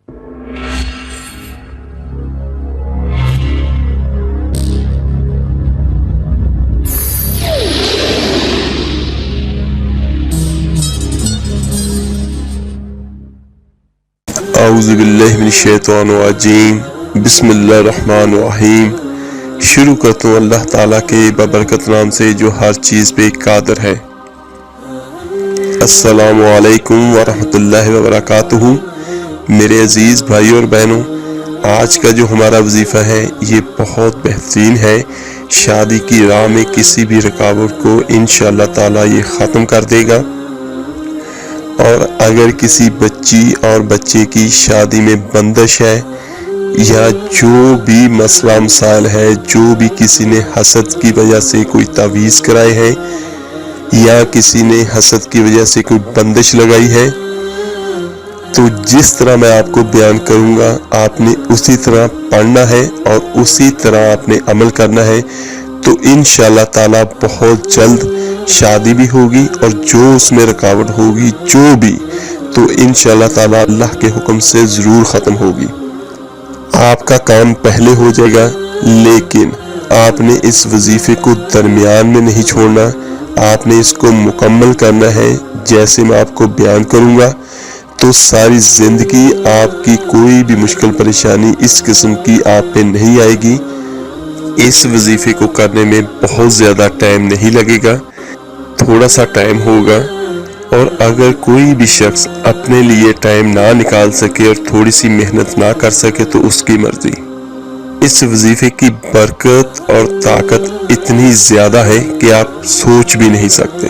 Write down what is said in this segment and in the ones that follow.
اعوذ باللہ من الشیطان الرجیم، بسم اللہ الرحمن الرحیم۔ شروع کرتا ہوں اللہ تعالیٰ کے بابرکت نام سے جو ہر چیز پہ قادر ہے۔ السلام علیکم ورحمۃ اللہ وبرکاتہ۔ میرے عزیز بھائیوں اور بہنوں، آج کا جو ہمارا وظیفہ ہے یہ بہت بہترین ہے۔ شادی کی راہ میں کسی بھی رکاوٹ کو انشاءاللہ تعالیٰ یہ ختم کر دے گا، اور اگر کسی بچی اور بچے کی شادی میں بندش ہے یا جو بھی مسئلہ مسائل ہے، جو بھی کسی نے حسد کی وجہ سے کوئی تعویذ کرائے ہے یا کسی نے حسد کی وجہ سے کوئی بندش لگائی ہے، تو جس طرح میں آپ کو بیان کروں گا آپ نے اسی طرح پڑھنا ہے اور اسی طرح آپ نے عمل کرنا ہے، تو انشاءاللہ تعالیٰ بہت جلد شادی بھی ہوگی، اور جو اس میں رکاوٹ ہوگی جو بھی، تو انشاءاللہ تعالیٰ اللہ کے حکم سے ضرور ختم ہوگی۔ آپ کا کام پہلے ہو جائے گا، لیکن آپ نے اس وظیفے کو درمیان میں نہیں چھوڑنا، آپ نے اس کو مکمل کرنا ہے۔ جیسے میں آپ کو بیان کروں گا تو ساری زندگی آپ کی کوئی بھی مشکل پریشانی اس قسم کی آپ پہ نہیں آئے گی۔ اس وظیفے کو کرنے میں بہت زیادہ ٹائم نہیں لگے گا، تھوڑا سا ٹائم ہوگا، اور اگر کوئی بھی شخص اپنے لیے ٹائم نہ نکال سکے اور تھوڑی سی محنت نہ کر سکے تو اس کی مرضی۔ اس وظیفے کی برکت اور طاقت اتنی زیادہ ہے کہ آپ سوچ بھی نہیں سکتے۔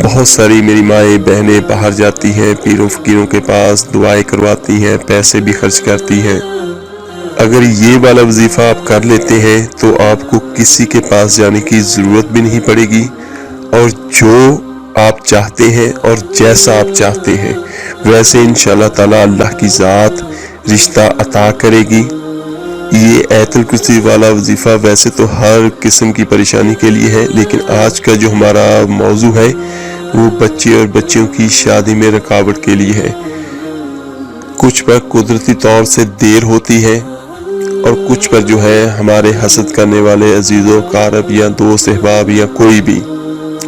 بہت ساری میری مائیں بہنیں باہر جاتی ہیں، پیروں فقیروں کے پاس دعائیں کرواتی ہیں، پیسے بھی خرچ کرتی ہیں۔ اگر یہ والا وظیفہ آپ کر لیتے ہیں تو آپ کو کسی کے پاس جانے کی ضرورت بھی نہیں پڑے گی، اور جو آپ چاہتے ہیں اور جیسا آپ چاہتے ہیں ویسے انشاءاللہ تعالیٰ اللہ کی ذات رشتہ عطا کرے گی۔ یہ آیت الکرسی والا وظیفہ ویسے تو ہر قسم کی پریشانی کے لیے ہے، لیکن آج کا جو ہمارا موضوع ہے وہ بچے اور بچیوں کی شادی میں رکاوٹ کے لیے ہے۔ کچھ پر قدرتی طور سے دیر ہوتی ہے، اور کچھ پر جو ہے ہمارے حسد کرنے والے عزیز و اقارب یا دوست احباب یا کوئی بھی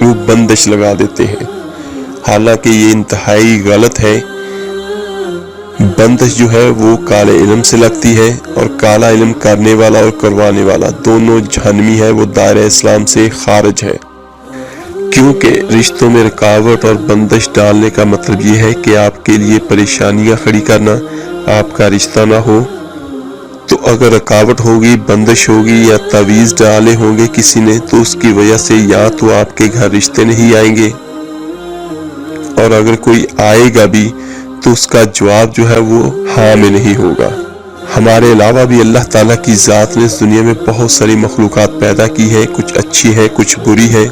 وہ بندش لگا دیتے ہیں، حالانکہ یہ انتہائی غلط ہے۔ بندش جو ہے وہ کالے علم سے لگتی ہے، اور کالا علم کرنے والا اور کروانے والا دونوں جہنمی ہے، وہ دائرہ اسلام سے خارج ہے۔ کیونکہ رشتوں میں رکاوٹ اور بندش ڈالنے کا مطلب یہ ہے کہ آپ کے لیے پریشانیاں کھڑی کرنا، آپ کا رشتہ نہ ہو۔ تو اگر رکاوٹ ہوگی، بندش ہوگی یا تعویذ ڈالے ہوں گے کسی نے، تو اس کی وجہ سے یا تو آپ کے گھر رشتے نہیں آئیں گے، اور اگر کوئی آئے گا بھی تو اس کا جواب جو ہے وہ ہاں میں نہیں ہوگا۔ ہمارے علاوہ بھی اللہ تعالیٰ کی ذات نے اس دنیا میں بہت ساری مخلوقات پیدا کی ہے، کچھ اچھی ہے کچھ بری ہے،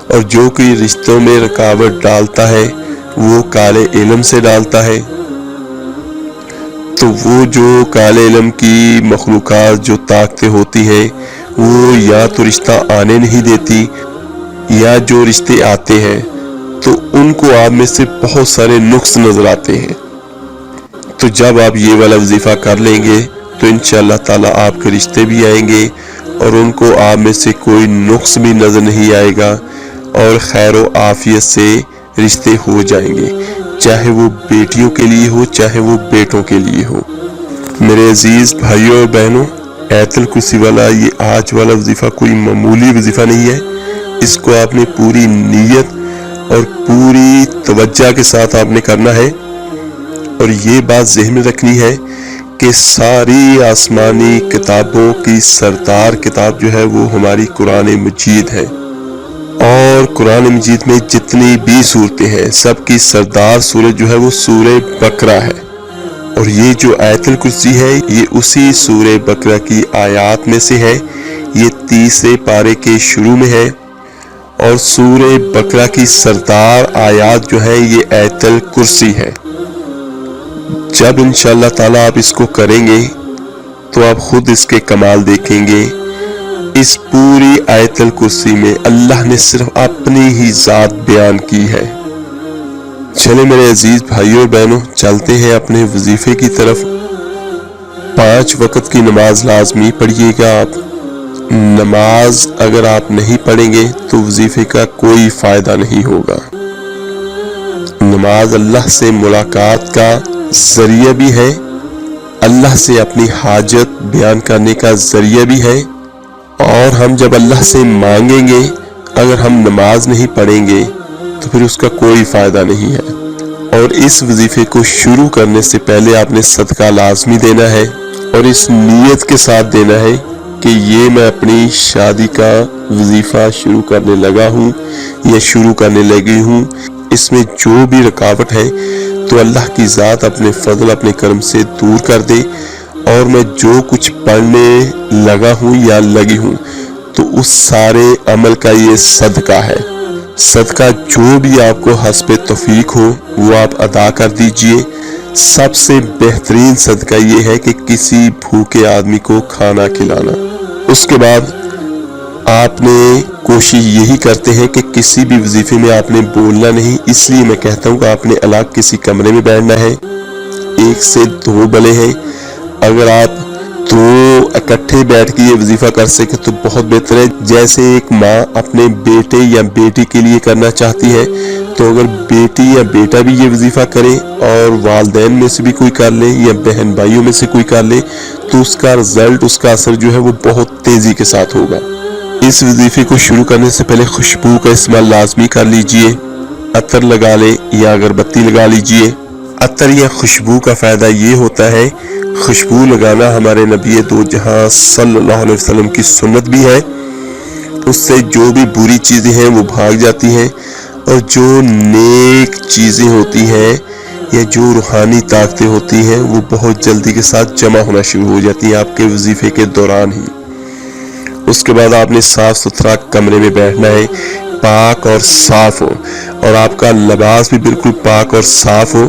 اور جو کوئی رشتوں میں رکاوٹ ڈالتا ہے وہ کالے علم سے ڈالتا ہے۔ تو وہ جو کالے علم کی مخلوقات جو طاقتیں ہوتی ہیں وہ یا تو رشتہ آنے نہیں دیتی، یا جو رشتے آتے ہیں تو ان کو آپ میں سے بہت سارے نقص نظر آتے ہیں۔ تو جب آپ یہ والا وظیفہ کر لیں گے تو انشاءاللہ تعالیٰ آپ کے رشتے بھی آئیں گے، اور ان کو آپ میں سے کوئی نقص بھی نظر نہیں آئے گا، اور خیر و عافیت سے رشتے ہو جائیں گے، چاہے وہ بیٹیوں کے لیے ہو چاہے وہ بیٹوں کے لیے ہو۔ میرے عزیز بھائیوں اور بہنوں، آیت الکرسی والا یہ آج والا وظیفہ کوئی معمولی وظیفہ نہیں ہے، اس کو آپ نے پوری نیت اور پوری توجہ کے ساتھ آپ نے کرنا ہے، اور یہ بات ذہن میں رکھنی ہے کہ ساری آسمانی کتابوں کی سردار کتاب جو ہے وہ ہماری قرآن مجید ہے، اور قرآن مجید میں جتنی بھی صورتیں ہیں سب کی سردار سورت جو ہے وہ سورہ بقرہ ہے، اور یہ جو آیت الکرسی ہے یہ اسی سورہ بقرہ کی آیات میں سے ہے، یہ 30 پارے کے شروع میں ہے، اور سورہ بقرہ کی سردار آیات جو ہے یہ آیت الکرسی ہے۔ جب انشاءاللہ تعالیٰ آپ اس کو کریں گے تو آپ خود اس کے کمال دیکھیں گے۔ اس پوری آیت الکرسی میں اللہ نے صرف اپنی ہی ذات بیان کی ہے، چلے میرے عزیز بھائیوں اور بہنوں، چلتے ہیں اپنے وظیفے کی طرف۔ 5 وقت کی نماز لازمی پڑھیے گا آپ۔ نماز اگر آپ نہیں پڑھیں گے تو وظیفے کا کوئی فائدہ نہیں ہوگا۔ نماز اللہ سے ملاقات کا ذریعہ بھی ہے، اللہ سے اپنی حاجت بیان کرنے کا ذریعہ بھی ہے، اور ہم جب اللہ سے مانگیں گے اگر ہم نماز نہیں پڑھیں گے تو پھر اس کا کوئی فائدہ نہیں ہے۔ اور اس وظیفے کو شروع کرنے سے پہلے آپ نے صدقہ لازمی دینا ہے، اور اس نیت کے ساتھ دینا ہے کہ یہ میں اپنی شادی کا وظیفہ شروع کرنے لگا ہوں یا شروع کرنے لگی ہوں، اس میں جو بھی رکاوٹ ہے تو اللہ کی ذات اپنے فضل اپنے کرم سے دور کر دے، اور میں جو کچھ پڑھنے لگا ہوں یا لگی ہوں تو اس سارے عمل کا یہ صدقہ ہے۔ صدقہ جو بھی آپ کو حسب توفیق ہو وہ آپ ادا کر دیجئے۔ سب سے بہترین صدقہ یہ ہے کہ کسی بھوکے آدمی کو کھانا کھلانا۔ اس کے بعد آپ نے کوشش یہی کرتے ہیں کہ کسی بھی وظیفے میں آپ نے بولنا نہیں، اس لیے میں کہتا ہوں کہ آپ نے الگ کسی کمرے میں بیٹھنا ہے، 1 سے 2 بلے ہیں۔ اگر آپ 2 اکٹھے بیٹھ کے یہ وظیفہ کر سکے تو بہت بہتر ہے۔ جیسے ایک ماں اپنے بیٹے یا بیٹی کے لیے کرنا چاہتی ہے، تو اگر بیٹی یا بیٹا بھی یہ وظیفہ کرے اور والدین میں سے بھی کوئی کر لے یا بہن بھائیوں میں سے کوئی کر لے تو اس کا رزلٹ، اس کا اثر جو ہے وہ بہت تیزی کے ساتھ ہوگا۔ اس وظیفے کو شروع کرنے سے پہلے خوشبو کا استعمال لازمی کر لیجئے، عطر لگا لے یا اگربتی لگا لیجئے۔ عطر یا خوشبو کا فائدہ یہ ہوتا ہے، خوشبو لگانا ہمارے نبی دو جہاں صلی اللہ علیہ وسلم کی سنت بھی ہے، اس سے جو بھی بری چیزیں ہیں وہ بھاگ جاتی ہیں، اور جو نیک چیزیں ہوتی ہیں یا جو روحانی طاقتیں ہوتی ہیں وہ بہت جلدی کے ساتھ جمع ہونا شروع ہو جاتی ہیں آپ کے وظیفے کے دوران ہی۔ اس کے بعد آپ نے صاف ستھرا کمرے میں بیٹھنا ہے، پاک اور صاف ہو، اور آپ کا لباس بھی بالکل پاک اور صاف ہو۔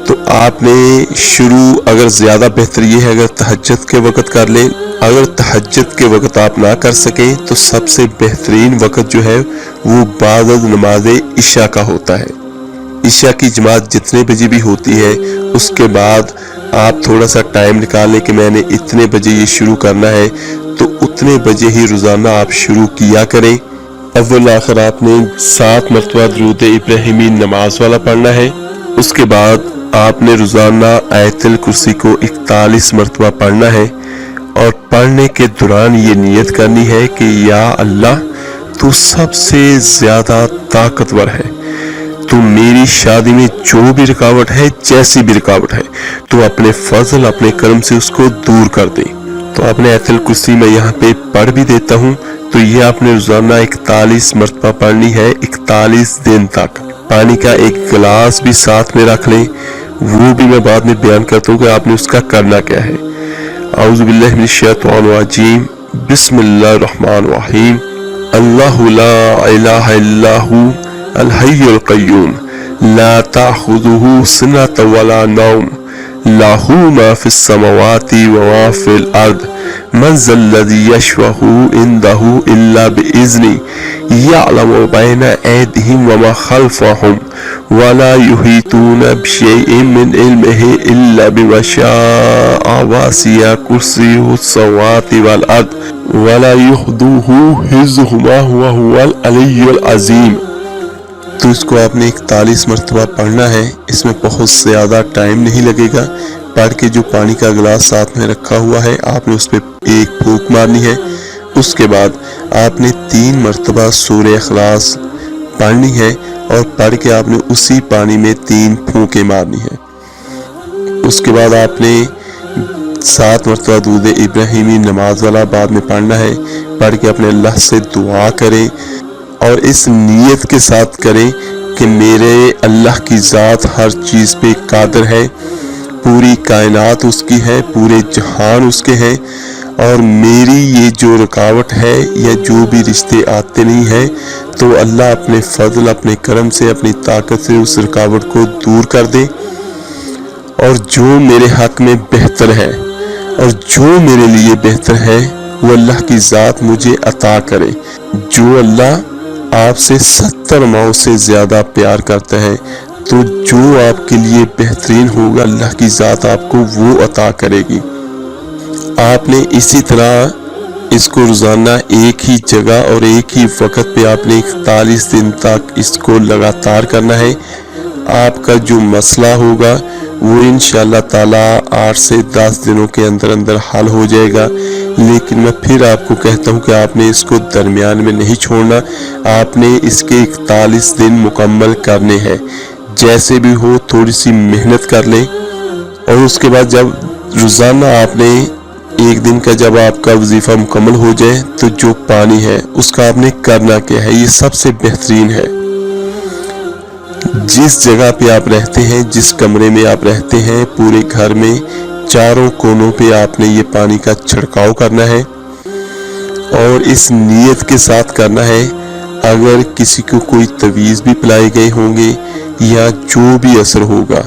تو آپ نے شروع اگر زیادہ بہتر یہ ہے اگر تہجد کے وقت کر لیں۔ اگر تہجد کے وقت آپ نہ کر سکیں تو سب سے بہترین وقت جو ہے وہ بعد از نماز عشاء کا ہوتا ہے۔ عشاء کی جماعت جتنے بجے بھی ہوتی ہے اس کے بعد آپ تھوڑا سا ٹائم نکالیں کہ میں نے اتنے بجے یہ شروع کرنا ہے، تو اتنے بجے ہی روزانہ آپ شروع کیا کریں۔ اول آخر آپ نے 7 مرتبہ درود ابراہیمی نماز والا پڑھنا ہے۔ اس کے بعد آپ نے روزانہ آیت الکرسی کو 41 مرتبہ پڑھنا ہے، اور پڑھنے کے دوران یہ نیت کرنی ہے کہ یا اللہ تو سب سے زیادہ طاقتور ہے، تو میری شادی میں جو بھی رکاوٹ ہے، جیسی بھی رکاوٹ ہے، تو اپنے فضل اپنے کرم سے اس کو دور کر دے۔ تو آپ نے آیت الکرسی میں یہاں پہ پڑھ بھی دیتا ہوں، تو یہ آپ نے روزانہ 41 مرتبہ پڑھنی ہے 41 دن تک۔ پانی کا ایک گلاس بھی ساتھ میں رکھ لیں، وہ بھی میں بعد میں بیان کرتا ہوں کہ آپ نے اس کا کرنا کیا ہے۔ اعوذ باللہ من الشیطان الرجیم، بسم اللہ الرحمن الرحیم، اللہ لا الہ الا ھو الحی القیوم لا تأخذہ سنۃ ولا نوم لہ ما فی السماوات وما فی الارض من ذا الذی یشفع عندہ الا بإذنہ یعلم بین ایدیہم وما خلفہم ولا یحیطون بشیء من علمہ الا بما شاء وسع کرسیہ السماوات والارض ولا یحوطہ حفظہما وہو العلی العظیم۔ تو اس کو آپ نے 41 مرتبہ پڑھنا ہے، اس میں بہت زیادہ ٹائم نہیں لگے گا۔ پڑھ کے جو پانی کا گلاس ساتھ میں رکھا ہوا ہے آپ نے اس پہ ایک پھونک مارنی ہے۔ اس کے بعد آپ نے 3 مرتبہ سورہ اخلاص پڑھنی ہے، اور پڑھ کے آپ نے اسی پانی میں 3 پھونکیں مارنی ہے۔ اس کے بعد آپ نے 7 مرتبہ درود ابراہیمی نماز والا بعد میں پڑھنا ہے۔ پڑھ کے اپنے اللہ سے دعا کریں، اور اس نیت کے ساتھ کریں کہ میرے اللہ کی ذات ہر چیز پہ قادر ہے، پوری کائنات اس کی ہے، پورے جہان اس کے ہیں، اور میری یہ جو رکاوٹ ہے یا جو بھی رشتے آتے نہیں ہیں تو اللہ اپنے فضل اپنے کرم سے اپنی طاقت سے اس رکاوٹ کو دور کر دے، اور جو میرے حق میں بہتر ہے اور جو میرے لیے بہتر ہے وہ اللہ کی ذات مجھے عطا کرے۔ جو اللہ آپ سے 70 ماؤں سے زیادہ پیار کرتا ہے، تو جو آپ کے لیے بہترین ہوگا اللہ کی ذات آپ کو وہ عطا کرے گی۔ آپ نے اسی طرح اس کو روزانہ ایک ہی جگہ اور ایک ہی وقت پہ آپ نے 41 دن تک اس کو لگاتار کرنا ہے۔ آپ کا جو مسئلہ ہوگا وہ انشاءاللہ تعالی 8 سے 10 دنوں کے اندر اندر حل ہو جائے گا۔ لیکن میں پھر آپ کو کہتا ہوں کہ آپ نے اس کو درمیان میں نہیں چھوڑنا، آپ نے اس کے 41 دن مکمل کرنے ہیں۔ جیسے بھی ہو تھوڑی سی محنت کر لیں، اور اس کے بعد جب روزانہ آپ نے ایک دن کا جب آپ کا وظیفہ مکمل ہو جائے تو جو پانی ہے اس کا آپ نے کرنا کیا ہے، یہ سب سے بہترین ہے۔ جس جگہ پہ آپ رہتے ہیں، جس کمرے میں آپ رہتے ہیں، پورے گھر میں چاروں کونوں پہ آپ نے یہ پانی کا چھڑکاؤ کرنا ہے، اور اس نیت کے ساتھ کرنا ہے اگر کسی کو کوئی تعویذ بھی پلائے گئے ہوں گے یا جو بھی اثر ہوگا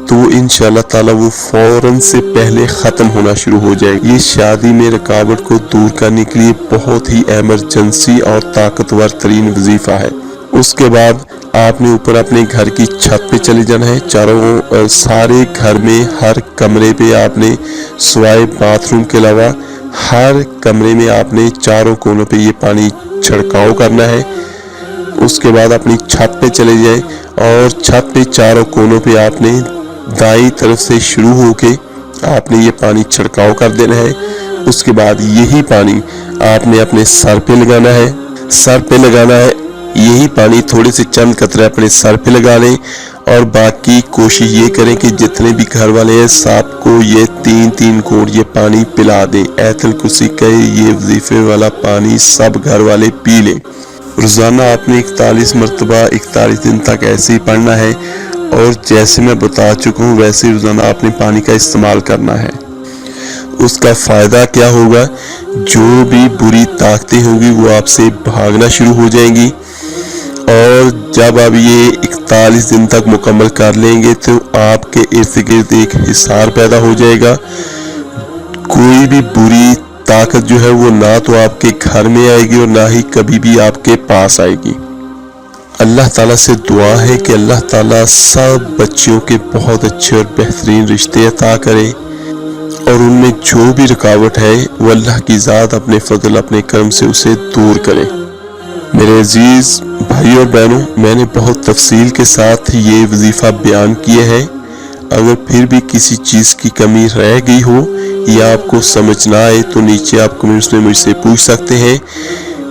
تو انشاءاللہ تعالی وہ فوراً سے پہلے ختم ہونا شروع ہو جائے گا۔ یہ شادی میں رکاوٹ کو دور کرنے کے لیے بہت ہی ایمرجنسی اور طاقتور ترین وظیفہ ہے۔ اس کے بعد آپ نے اوپر اپنے گھر کی چھت پہ چلے جانا ہے، چاروں سارے گھر میں ہر کمرے پہ آپ نے سوائے باتھ روم کے علاوہ ہر کمرے میں آپ نے چاروں کونوں پہ یہ پانی چھڑکاؤ کرنا ہے۔ اس کے بعد اپنی چھت پہ چلے جائیں اور چھت پہ چاروں کونوں پہ آپ نے دائیں طرف سے شروع ہو کے آپ نے یہ پانی چھڑکاؤ کر دینا ہے۔ اس کے بعد یہی پانی آپ نے اپنے سر پہ لگانا ہے، سر پہ لگانا ہے یہی پانی، تھوڑے سے چند قطرے اپنے سر پہ لگا لیں، اور باقی کوشش یہ کریں کہ جتنے بھی گھر والے ہیں سب کو یہ 3 گھونٹ یہ پانی پلا دیں۔ آیت الکرسی کا یہ وظیفے والا پانی سب گھر والے پی لیں۔ روزانہ آپ نے 41 مرتبہ 41 دن تک ایسے ہی پڑھنا ہے، اور جیسے میں بتا چکا ہوں ویسے روزانہ آپ نے پانی کا استعمال کرنا ہے۔ اس کا فائدہ کیا ہوگا، جو بھی بری طاقتیں ہوں گی وہ آپ سے بھاگنا شروع ہو جائیں گی، اور جب آپ یہ 41 دن تک مکمل کر لیں گے تو آپ کے ارد گرد ایک حصار پیدا ہو جائے گا۔ کوئی بھی بری طاقت جو ہے وہ نہ تو آپ کے گھر میں آئے گی اور نہ ہی کبھی بھی آپ کے پاس آئے گی۔ اللہ تعالیٰ سے دعا ہے کہ اللہ تعالیٰ سب بچیوں کے بہت اچھے اور بہترین رشتے عطا کرے، اور ان میں جو بھی رکاوٹ ہے وہ اللہ کی ذات اپنے فضل اپنے کرم سے اسے دور کرے۔ میرے عزیز بھائی اور بہنوں، میں نے بہت تفصیل کے ساتھ یہ وظیفہ بیان کیے ہیں۔ اگر پھر بھی کسی چیز کی کمی رہ گئی ہو یا آپ کو سمجھ نہ آئے تو نیچے آپ کمنٹس میں مجھ سے پوچھ سکتے ہیں۔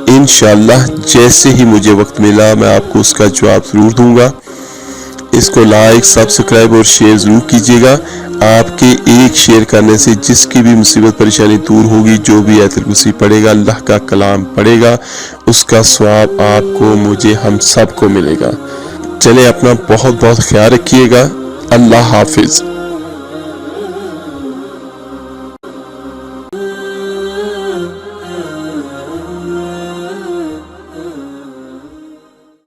انشاءاللہ جیسے ہی مجھے وقت ملا میں آپ کو اس کا جواب ضرور دوں گا۔ اس کو لائک، سبسکرائب اور شیئر ضرور کیجیے گا۔ آپ کے ایک شیئر کرنے سے جس کی بھی مصیبت پریشانی دور ہوگی، جو بھی آیت الکرسی پڑھے گا، اللہ کا کلام پڑھے گا، اس کا ثواب آپ کو، مجھے، ہم سب کو ملے گا۔ چلیں اپنا بہت بہت خیال رکھیے گا۔ اللہ حافظ۔